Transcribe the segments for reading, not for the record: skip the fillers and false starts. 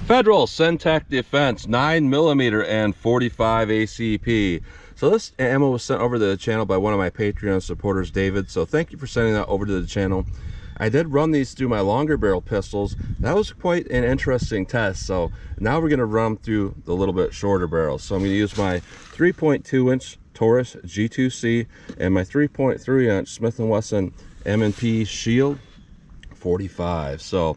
Federal syntech.defense 9mm and 45 ACP. So this ammo was sent over to the channel by one of my Patreon supporters, David. So thank you for sending that over to the channel. I did run these through my longer barrel pistols. That was quite an interesting test. So now we're going to run through the little bit shorter barrels. So I'm going to use my 3.2 inch Taurus G2C and my 3.3 inch Smith & Wesson M&P Shield 45. So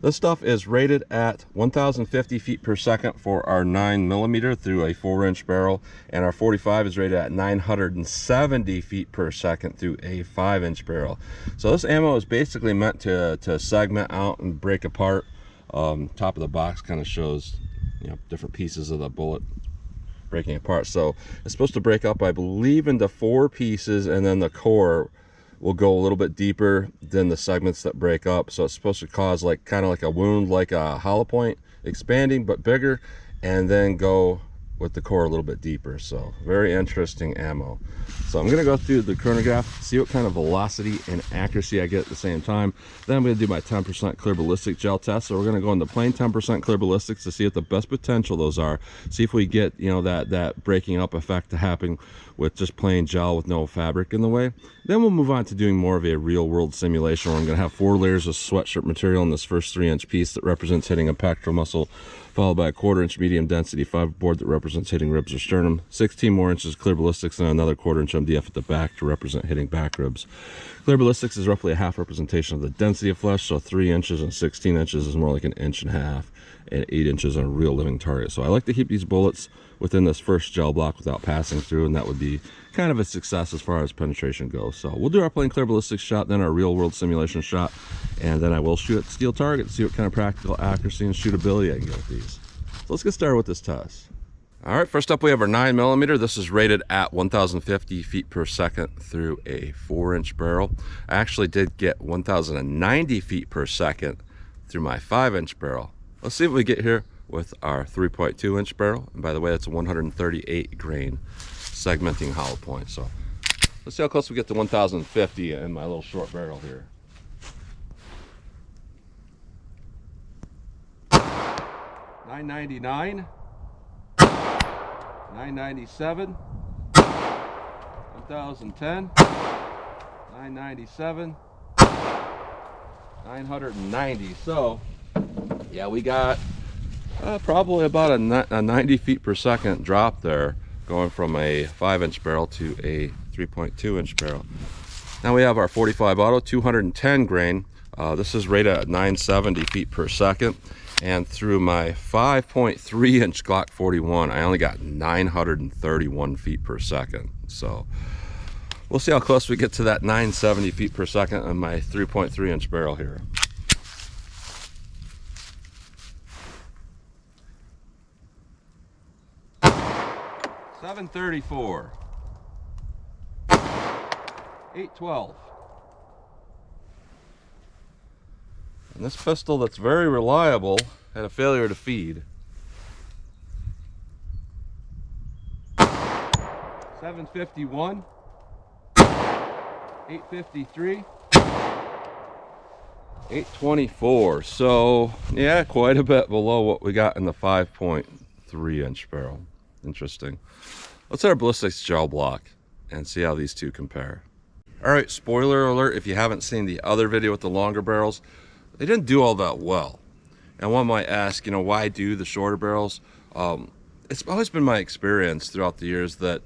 this stuff is rated at 1,050 feet per second for our 9mm through a 4-inch barrel, and our 45 is rated at 970 feet per second through a 5-inch barrel. So this ammo is basically meant to segment out and break apart. Top of the box kind of shows, you know, different pieces of the bullet breaking apart. So it's supposed to break up, I believe, into 4 pieces, and then the core will go a little bit deeper than the segments that break up. So it's supposed to cause like kind of like a wound, like a hollow point, expanding but bigger, and then go with the core a little bit deeper. So very interesting ammo. So I'm going to go through the chronograph, see what kind of velocity and accuracy I get at the same time. Then I'm going to do my 10% clear ballistic gel test. So we're going to go into plain 10% clear ballistics to see what the best potential those are. See if we get, you know, that breaking up effect to happen with just plain gel with no fabric in the way. Then we'll move on to doing more of a real world simulation where I'm going to have 4 layers of sweatshirt material in this first 3-inch piece that represents hitting a pectoral muscle, followed by a 1/4 inch medium density fiberboard that represents hitting ribs or sternum, 16 more inches clear ballistics, and another 1/4 inch MDF at the back to represent hitting back ribs. Clear ballistics is roughly a half representation of the density of flesh, so 3 inches and 16 inches is more like 1.5 inches, and 8 inches on a real living target. So I like to keep these bullets within this first gel block without passing through, and that would be kind of a success as far as penetration goes. So we'll do our plain clear ballistics shot, then our real world simulation shot, and then I will shoot at steel target to see what kind of practical accuracy and shootability I can get with these. So let's get started with this test. All right, first up we have our 9mm. This is rated at 1,050 feet per second through a 4-inch barrel. I actually did get 1,090 feet per second through my 5-inch barrel. Let's see what we get here with our 3.2 inch barrel. And by the way, that's a 138 grain segmenting hollow point. So let's see how close we get to 1,050 in my little short barrel here. 999, 997, 1,010, 997, 990. So yeah, we got probably about a 90 feet per second drop there, going from a 5-inch barrel to a 3.2 inch barrel. Now we have our 45 auto, 210 grain. This is rated at 970 feet per second, and through my 5.3 inch Glock 41 I only got 931 feet per second. So we'll see how close we get to that 970 feet per second on my 3.3 inch barrel here. .734, 812. And this pistol that's very reliable had a failure to feed. 751, 853, 824. So yeah, quite a bit below what we got in the 5.3 inch barrel. Interesting. Let's hit our ballistics gel block and see how these two compare. All right, spoiler alert, if you haven't seen the other video with the longer barrels, they didn't do all that well. And one might ask, you know, why do the shorter barrels? It's always been my experience throughout the years that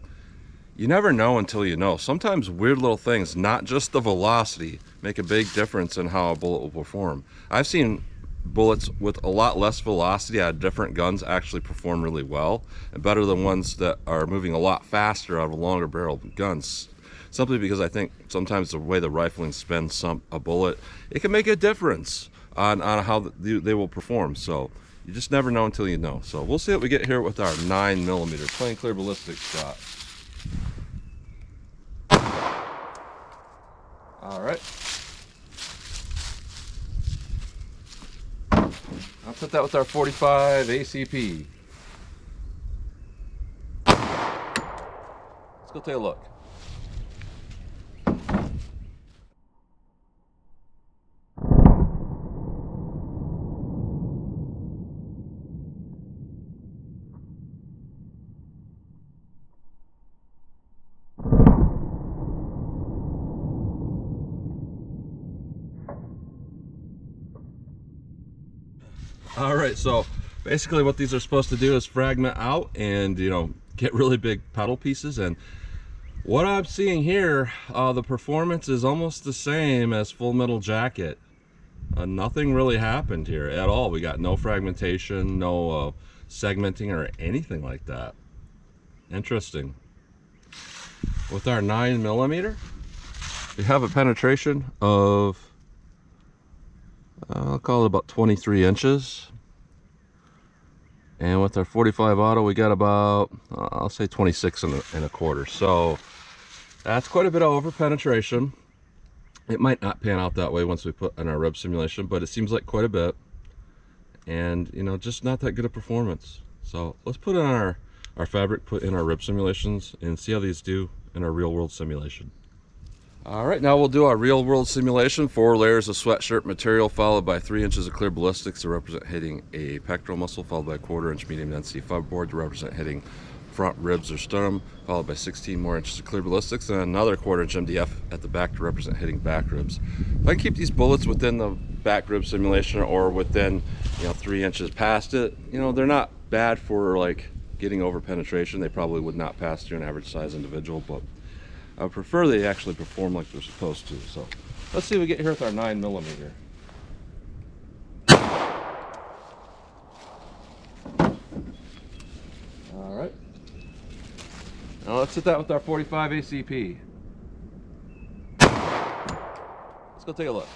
you never know until you know. Sometimes weird little things, not just the velocity, make a big difference in how a bullet will perform. I've seen bullets with a lot less velocity out of different guns actually perform really well, and better than ones that are moving a lot faster out of longer barrel guns, simply because I think sometimes the way the rifling spins a bullet, it can make a difference on how they will perform. So you just never know until you know. So we'll see what we get here with our 9mm plain clear ballistic shot. All right, I'll put that with our 45 ACP. Let's go take a look. All right, so basically what these are supposed to do is fragment out and, you know, get really big pedal pieces. And what I'm seeing here, the performance is almost the same as Full Metal Jacket. Nothing really happened here at all. We got no fragmentation, no segmenting or anything like that. Interesting. With our 9mm, we have a penetration of, I'll call it about 23 inches. And with our 45 auto, we got about, I'll say 26 and a quarter. So that's quite a bit of over penetration. It might not pan out that way once we put in our rib simulation, but it seems like quite a bit. And, you know, just not that good of performance. So let's put in our fabric, put in our rib simulations, and see how these do in our real world simulation. All right, now we'll do our real world simulation. 4 layers of sweatshirt material, followed by 3 inches of clear ballistics to represent hitting a pectoral muscle, followed by a 1/4 inch medium density fub board to represent hitting front ribs or sternum, followed by 16 more inches of clear ballistics, and another 1/4 inch MDF at the back to represent hitting back ribs. If I keep these bullets within the back rib simulation or within, you know, 3 inches past it, you know, they're not bad for like getting over penetration. They probably would not pass through an average size individual, but I would prefer they actually perform like they're supposed to. So let's see what we get here with our 9mm. All right. Now let's hit that with our 45 ACP. Let's go take a look.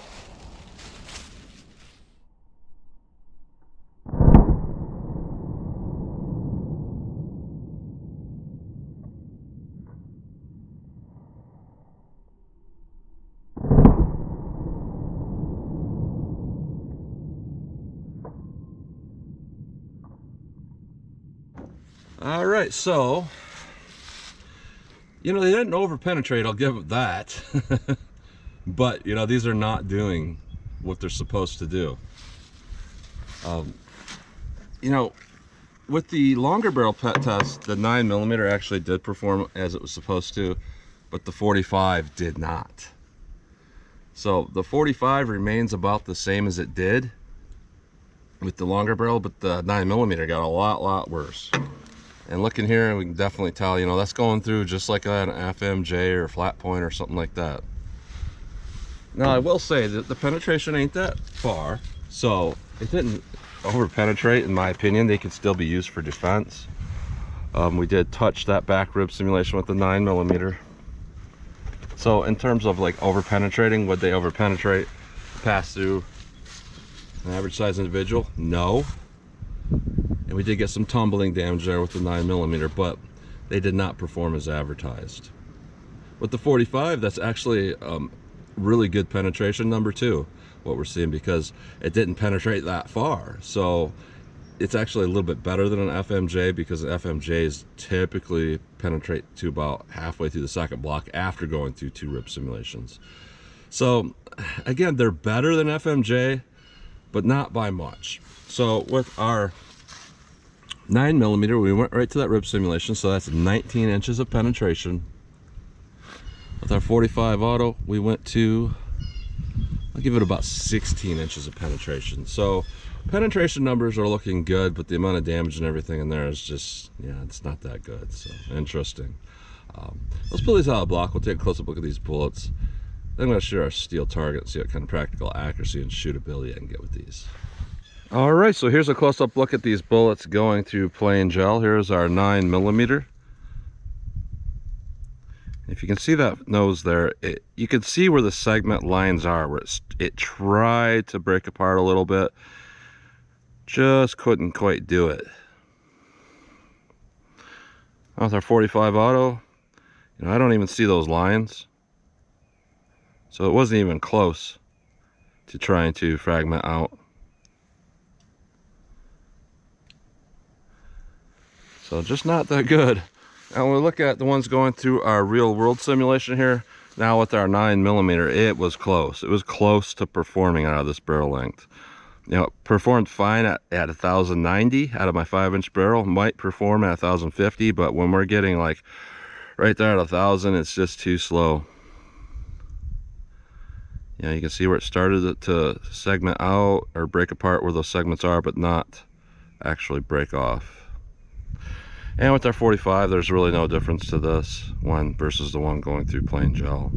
All right, so, you know, they didn't over penetrate, I'll give it that. But, you know, these are not doing what they're supposed to do. You know, with the longer barrel pet test, the 9mm actually did perform as it was supposed to, but the 45 did not. So the 45 remains about the same as it did with the longer barrel, but the 9mm got a lot worse. And looking here, we can definitely tell, you know, that's going through just like an FMJ or flat point or something like that. Now, I will say that the penetration ain't that far, so it didn't over penetrate, in my opinion. They could still be used for defense. We did touch that back rib simulation with the 9mm. So in terms of like over penetrating, would they over penetrate, pass through an average size individual? No. And we did get some tumbling damage there with the 9mm, but they did not perform as advertised. With the 45, that's actually really good penetration number 2, what we're seeing, because it didn't penetrate that far. So it's actually a little bit better than an FMJ, because FMJs typically penetrate to about halfway through the second block after going through 2 rib simulations. So again, they're better than FMJ, but not by much. So with our 9mm, we went right to that rib simulation, so that's 19 inches of penetration. With our 45 auto, we went to, I'll give it about 16 inches of penetration. So penetration numbers are looking good, but the amount of damage and everything in there is just, yeah, it's not that good. So interesting. Let's pull these out of the block. We'll take a close-up look at these bullets. Then I'm going to shoot our steel target and see what kind of practical accuracy and shootability I can get with these. All right, so here's a close-up look at these bullets going through plain gel. Here's our 9mm. If you can see that nose there, you can see where the segment lines are, where it tried to break apart a little bit, just couldn't quite do it. With our 45 auto, you know, I don't even see those lines, so it wasn't even close to trying to fragment out. So just not that good. Now when we look at the ones going through our real world simulation here, now with our 9mm, it was close. It was close to performing out of this barrel length. You know, it performed fine at 1090 out of my 5-inch barrel. Might perform at 1050, but when we're getting like right there at 1000, it's just too slow. Yeah, you can see where it started to segment out or break apart where those segments are, but not actually break off. And with our 45, there's really no difference to this one versus the one going through plain gel.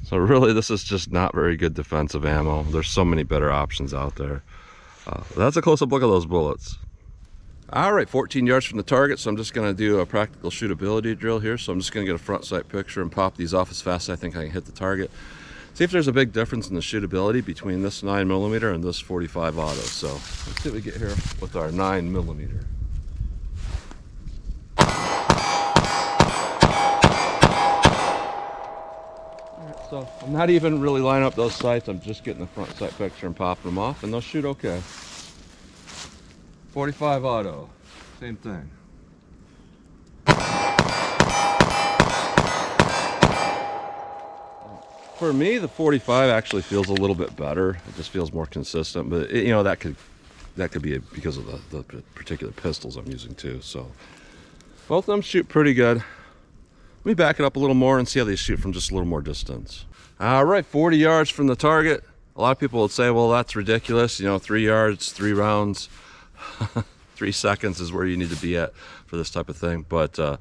So really, this is just not very good defensive ammo. There's so many better options out there. That's a close-up look at those bullets. All right, 14 yards from the target, so I'm just gonna do a practical shootability drill here. So I'm just gonna get a front sight picture and pop these off as fast as I think I can hit the target. See if there's a big difference in the shootability between this 9mm and this 45 auto. So let's see what we get here with our 9mm. So I'm not even really lining up those sights. I'm just getting the front sight picture and popping them off, and they'll shoot okay. 45 auto, same thing. For me, the 45 actually feels a little bit better. It just feels more consistent, but it, you know, that could be because of the particular pistols I'm using too. So both of them shoot pretty good. Let me back it up a little more and see how they shoot from just a little more distance. All right, 40 yards from the target. A lot of people would say, well, that's ridiculous. You know, 3 yards, 3 rounds, 3 seconds is where you need to be at for this type of thing. But, you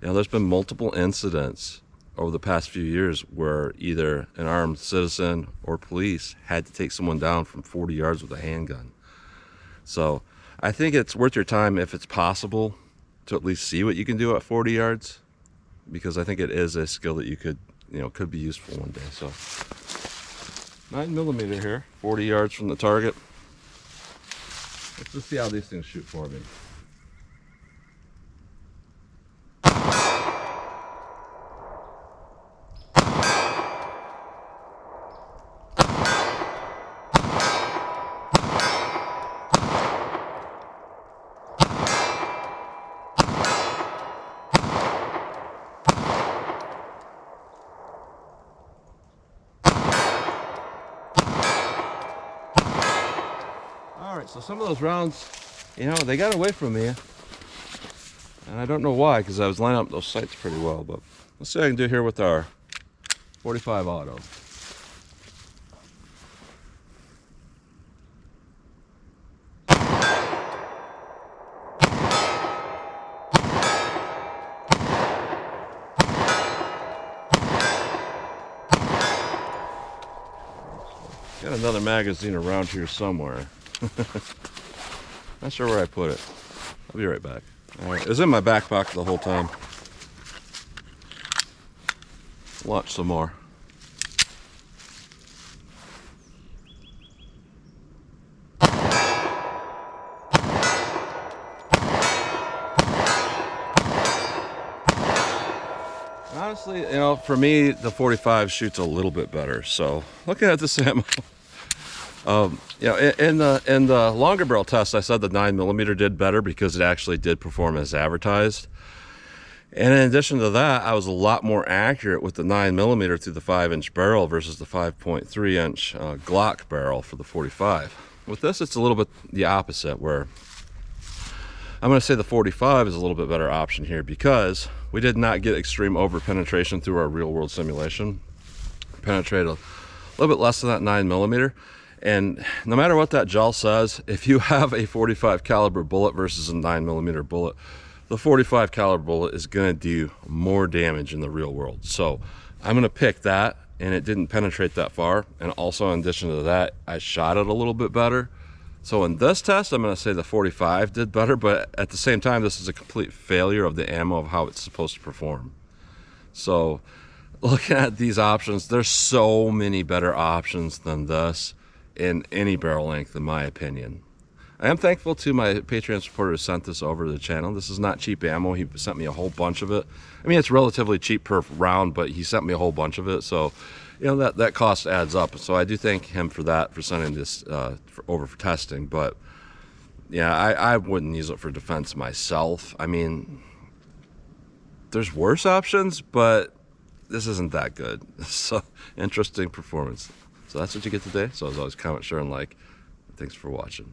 know, there's been multiple incidents over the past few years where either an armed citizen or police had to take someone down from 40 yards with a handgun. So I think it's worth your time, if it's possible, to at least see what you can do at 40 yards. Because I think it is a skill that you could, you know, could be useful one day. So 9mm here, 40 yards from the target. Let's just see how these things shoot for me. So some of those rounds, you know, they got away from me, and I don't know why, because I was lining up those sights pretty well. But let's see what I can do here with our 45 auto. Got another magazine around here somewhere. Not sure where I put it. I'll be right back. All right, it was in my back pocket the whole time. Launch some more. Honestly, you know, for me, the 45 shoots a little bit better. So looking at this ammo, you know, in the longer barrel test, I said the 9mm did better because it actually did perform as advertised. And in addition to that, I was a lot more accurate with the 9mm through the 5-inch barrel versus the 5.3-inch Glock barrel for the 45. With this, it's a little bit the opposite, where I'm going to say the 45 is a little bit better option here because we did not get extreme over penetration through our real world simulation. Penetrated a little bit less than that 9mm. And no matter what that gel says, if you have a 45 caliber bullet versus a 9mm bullet, the 45 caliber bullet is going to do more damage in the real world. So I'm going to pick that, and it didn't penetrate that far. And also in addition to that, I shot it a little bit better. So in this test, I'm going to say the 45 did better, but at the same time, this is a complete failure of the ammo of how it's supposed to perform. So looking at these options, there's so many better options than this in any barrel length, in my opinion. I am thankful to my Patreon supporter who sent this over to the channel. This is not cheap ammo. He sent me a whole bunch of it. I mean, it's relatively cheap per round, but he sent me a whole bunch of it. So, you know, that cost adds up. So I do thank him for that, for sending this over for testing. But yeah, I wouldn't use it for defense myself. I mean, there's worse options, but this isn't that good. So interesting performance. So that's what you get today. So as always, comment, share, and like. Thanks for watching.